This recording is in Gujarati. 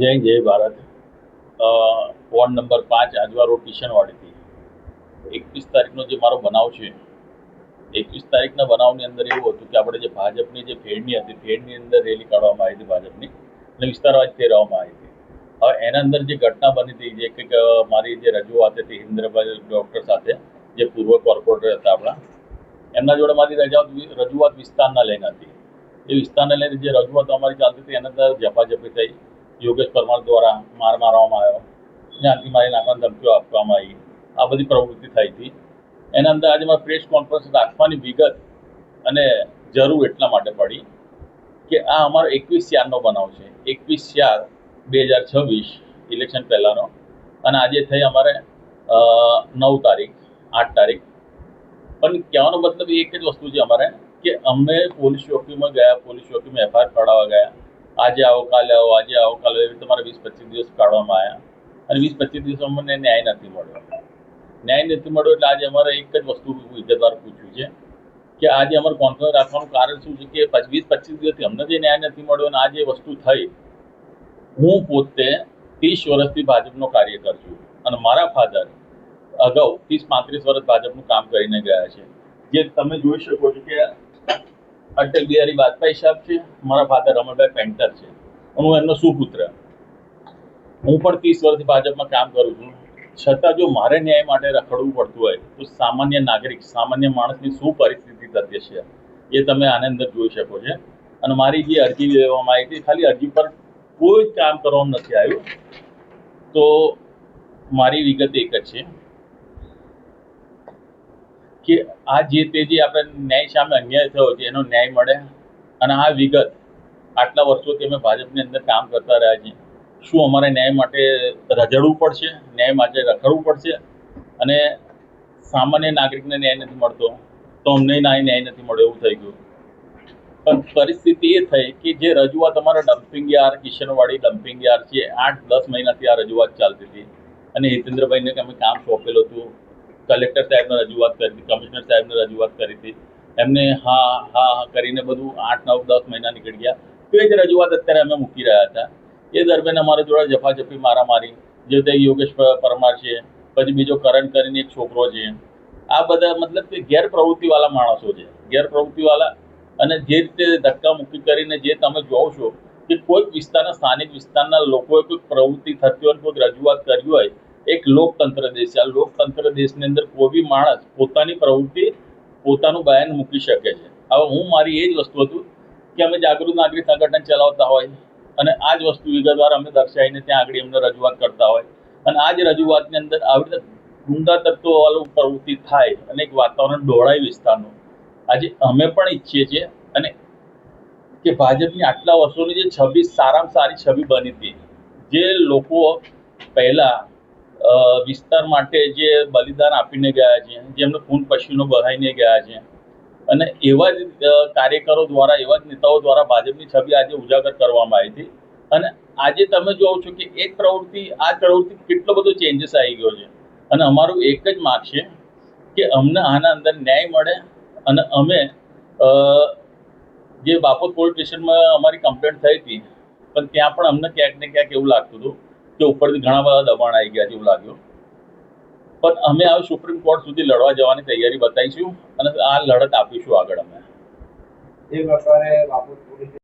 જય Bharat. Ward number 5 Ajwa road કિશનવાડીથી 21 તારીખનો જે મારો બનાવ છે, 21 તારીખના બનાવની અંદર એવું હતું કે આપણે જે ભાજપની જે ફેડની હતી, ફેડની અંદર રેલી કાઢવામાં આવી હતી ભાજપની અને વિસ્તારવાઇઝ ફેરવવામાં આવી હતી। હવે એના અંદર જે ઘટના બની હતી, જે કંઈક મારી જે રજૂઆત હતી ઇન્દ્રભાઈ ડૉક્ટર સાથે, જે પૂર્વ કોર્પોરેટર હતા આપણા, એમના જોડે મારી રજૂઆત વિસ્તારના લઈને હતી। એ વિસ્તારને લઈને જે રજૂઆતો અમારી ચાલતી હતી એના અંદર ઝપાઝપી થઈ, યોગેશ પરમાર દ્વારા માર મારવામાં આવ્યો, જ્ઞાતિ મારી નાખવાની ધમકીઓ આપવામાં આવી, આ બધી પ્રવૃત્તિ થઈ હતી। એના અંદર આજે મારે પ્રેસ કોન્ફરન્સ રાખવાની વિગત અને જરૂર એટલા માટે પડી કે આ અમારો 21/4નો બનાવ છે, 21/4/2026 ઇલેક્શન પહેલાંનો, અને આજે થઈ અમારે 9 તારીખ 8 તારીખ। પણ કહેવાનો મતલબ એક જ વસ્તુ છે અમારે કે અમે પોલીસ ચોકીમાં ગયા, પોલીસ ચોકીમાં એફઆઈઆર કઢાવવા ગયા, આજે આવો કાલે આવો, આજે આવો કાલે, એવી તમારે 20-25 દિવસ કાઢવામાં આવ્યા અને 20-25 દિવસમાં મને ન્યાય નથી મળ્યો। ન્યાય નથી મળ્યો એટલે આજે અમારે એક જ વસ્તુ વિગતવાર પૂછ્યું છે કે આજે અમારે કોન્ફરન્સ રાખવાનું કારણ શું છે કે 20-25 દિવસથી અમને જે ન્યાય નથી મળ્યો અને આ જે વસ્તુ થઈ, હું પોતે 30 વર્ષથી ભાજપનો કાર્યકર છું અને મારા ફાધર અગાઉ 30-35 વર્ષ ભાજપનું કામ કરીને ગયા છે। જે તમે જોઈ શકો છો કે અટલ બિહારી વાજપેયી સાહેબ છે, મારા ફાધર રમણભાઈ પેન્ટર છે, હું એમનો સુપુત્ર। હું પણ 30 વર્ષથી ભાજપમાં કામ કરું છું, છતાં જો મારે ન્યાય માટે રખડવું પડતું હોય તો સામાન્ય નાગરિક, સામાન્ય માણસની શું પરિસ્થિતિ થતી છે એ તમે આની અંદર જોઈ શકો છો। અને મારી જે અરજી લેવામાં આવી હતી, ખાલી અરજી પર કોઈ કામ કરવામાં નથી આવ્યું। તો મારી વિગત એક જ છે કે આ જે તે જે આપણે ન્યાય સામે અન્યાય થયો છે એનો ન્યાય મળે અને આ વિગત આટલા વર્ષોથી અમે ભાજપની અંદર કામ કરતા રહ્યા છીએ, શું અમારે ન્યાય માટે રઝળવું પડશે, ન્યાય માટે રખડવું પડશે? અને સામાન્ય નાગરિકને ન્યાય નથી મળતો તો અમને ન્યાય નથી મળ્યો એવું થઈ ગયું। પણ પરિસ્થિતિ એ થઈ કે જે રજૂઆત અમારા dumping yard, Kishanwadi dumping yard છે, 8-10 મહિનાથી આ રજૂઆત ચાલતી હતી અને હિતેન્દ્રભાઈને અમે કામ સોંપેલું હતું, કલેક્ટર સાહેબને રજૂઆત કરી હતી, કમિશનર સાહેબને રજૂઆત કરી હતી, એમને હા હા કરીને બધું 8-9-10 મહિના નીકળી ગયા। તો એ જ રજૂઆત અત્યારે અમે મૂકી રહ્યા હતા। એ દરમિયાન અમારા જોડે ઝપાઝપી મારામારી, જે તે યોગેશ પરમાર છે, પછી બીજો કરણ કરીને એક છોકરો છે, આ બધા મતલબ કે ગેરપ્રવૃત્તિવાળા માણસો છે, ગેરપ્રવૃત્તિવાળા। અને જે રીતે ધક્કા મૂકી કરીને જે તમે જોવો છો કે કોઈક વિસ્તારના, સ્થાનિક વિસ્તારના લોકોએ કોઈક પ્રવૃત્તિ થતી હોય, કોઈક રજૂઆત કરવી હોય, એક લોકતંત્ર દેશ છે, આ લોકતંત્ર દેશની અંદર કોઈ બી માણસ પોતાની પ્રવૃત્તિ, પોતાનું બયાન મૂકી શકે છે। હવે હું મારી એ જ વસ્તુ હતું કે અમે જાગૃત નાગરિક સંગઠન ચલાવતા હોય અને આ જ વસ્તુ વિગતવાર અમે દર્શાવીને ત્યાં આગળ એમને રજૂઆત કરતા હોય અને આ જ રજૂઆતની અંદર આવી રીતે ગુંડા તત્વોવાળું પ્રવૃત્તિ થાય અને એક વાતાવરણ દોડાય વિસ્તારનું, આજે અમે પણ ઈચ્છીએ છીએ અને કે ભાજપની આટલા વર્ષોની જે છબી, સારામાં સારી છબી બની હતી, જે લોકો પહેલા વિસ્તાર માટે જે બલિદાન આપીને ગયા છે, જેમને ખૂન પસીનો બહાઈને ગયા છે, અને એવા જ કાર્યકરો દ્વારા, એવા જ નેતાઓ દ્વારા ભાજપની છબી આજે ઉજાગર કરવામાં આવી હતી। અને આજે તમે જોવો છો કે એક પ્રવૃત્તિ, આ પ્રવૃત્તિ કેટલો બધો ચેન્જીસ આવી ગયો છે અને અમારું એક જ માગ છે કે અમને આના અંદર ન્યાય મળે અને અમે જે બાપોદ પોલીસ સ્ટેશનમાં અમારી કમ્પ્લેન્ટ થઈ હતી, પણ ત્યાં પણ અમને ક્યાંક ને ક્યાંક એવું લાગતું હતું કે ઉપરથી ઘણા બધા દબાણ આવી ગયા જેવું લાગ્યું। પણ અમે હવે સુપ્રીમ કોર્ટ સુધી લડવા જવાની તૈયારી બતાવીશું અને આ લડત આપીશું આગળ અમે। એ પ્રકારે બાપોદ પોલીસ